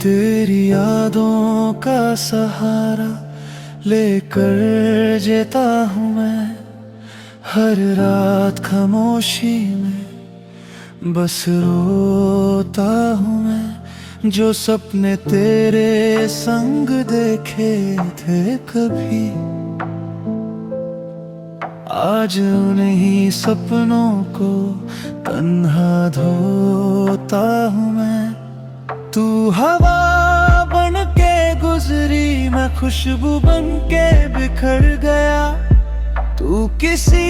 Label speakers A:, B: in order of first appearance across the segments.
A: तेरी यादों का सहारा लेकर जीता हूँ मैं। हर रात खामोशी में बस रोता हूँ मैं। जो सपने तेरे संग देखे थे कभी, आज उन्हीं सपनों को तन्हा धोता हूँ मैं। तू हवा बन के गुजरी, मैं खुशबू बन के बिखर गया। तू किसी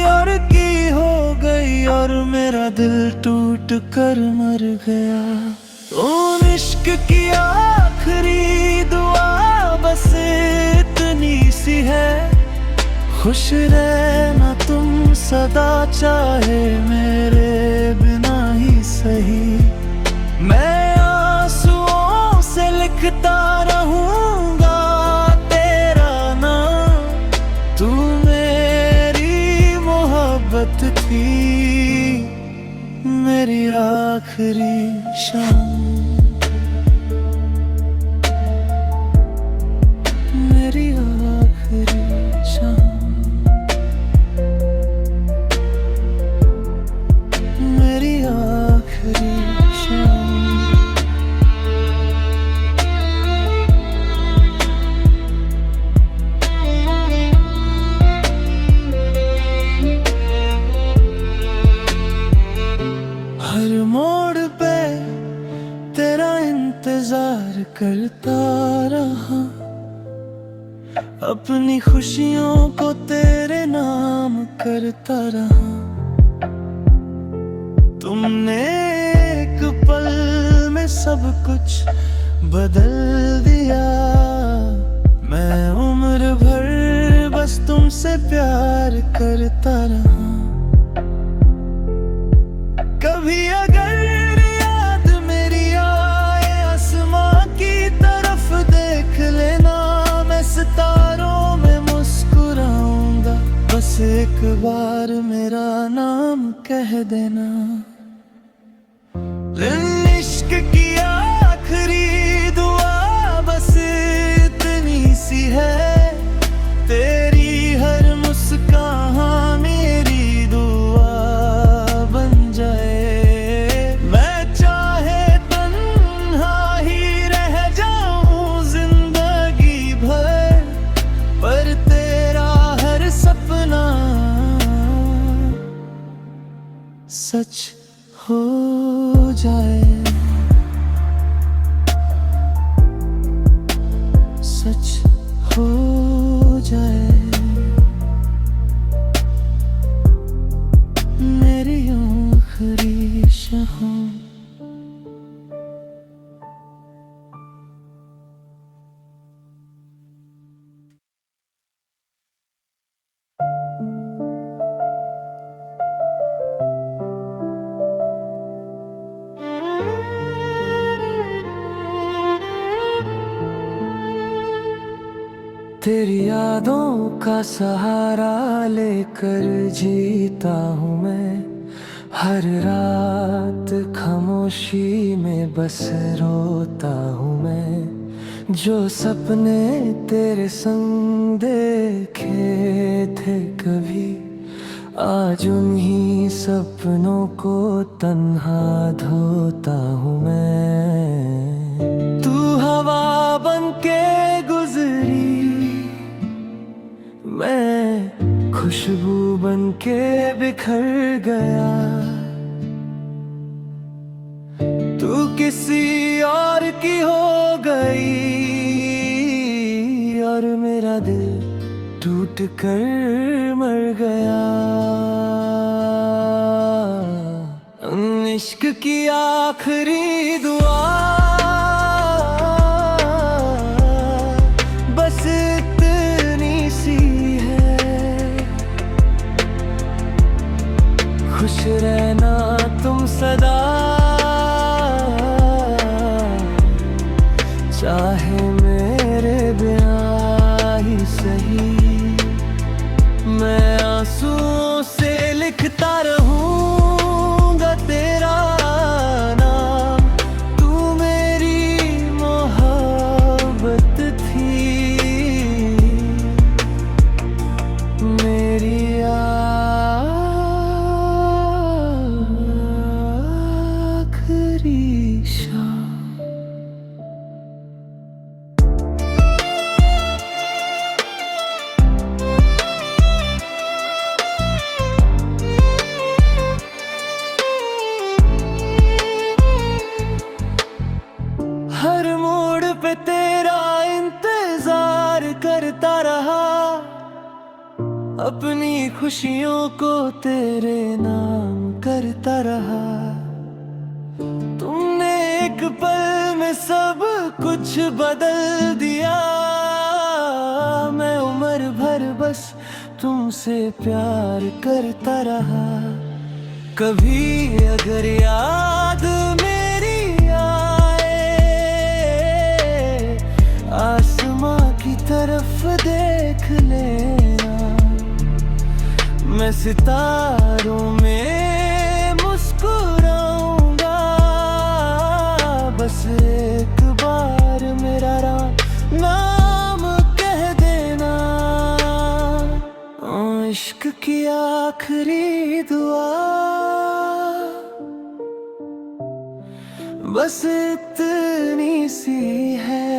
A: और की हो गई और मेरा दिल टूट कर मर गया। ओ इश्क की आखिरी दुआ बस इतनी सी है, खुश रहना तुम सदा, चाहे मेरे बिना ही सही। मैं आंसुओं से लिखता रहूंगा तेरा नाम। तू मेरी मोहब्बत थी, मेरी आखिरी शाम, मेरी आखिरी शाम, मेरी आखिरी शाम। हर मोड़ पे तेरा इंतजार करता रहा, अपनी खुशियों को तेरे नाम करता रहा। तुमने एक पल में सब कुछ बदल दिया। मैं उम्र भर बस तुमसे प्यार करता रहा। कभी अगर याद मेरी आए आसमां की तरफ देख लेना, मैं सितारों में मुस्कुराऊंगा। बस एक बार मेरा नाम कह देना। इश्क की आखिरी दुआ बस इतनी सी है, तेरी हर मुस्कान मेरी दुआ बन जाए। मैं चाहे तन्हा ही रह जाऊं जिंदगी भर, पर तेरा हर सपना सच हो जाए, सच हो जाए। मेरी आखिरी शाम। तेरी यादों का सहारा लेकर जीता हूँ मैं। हर रात खामोशी में बस रोता हूँ मैं। जो सपने तेरे संग देखे थे कभी, आज उन्हीं सपनों को तन्हा धोता हूँ मैं। तू हवा बन के गुजरी, मैं खुशबू बन के बिखर गया। तू किसी और की हो गई और मेरा दिल टूट कर मर गया। इश्क की आखिरी दुआ बस इतनी सी है, खुश रहना तुम सदा, चाहे मेरे बिना ही सही। मैं आंसुओं से लिखता रहूंगा तेरा नाम। अपनी खुशियों को तेरे नाम करता रहा। तुमने एक पल में सब कुछ बदल दिया। मैं उम्र भर बस तुमसे प्यार करता रहा। कभी अगर याद मेरी आए, आसमां की तरफ देख लेना। मैं सितारों में मुस्कुराऊंगा। बस एक बार मेरा नाम कह देना। इश्क की आखिरी दुआ बस इतनी सी है।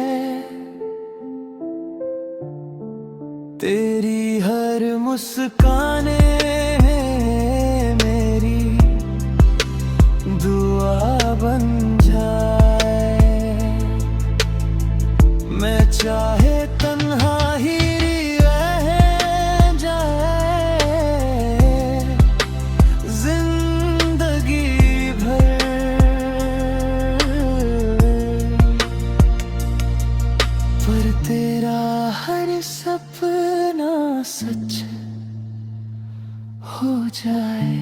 A: तेरी हर मुस्काने मेरी दुआ बन जाए। मैं चाहे तन्हा ही रह जाए जिंदगी भर, पर तेरा हर सपना सच हो जाए।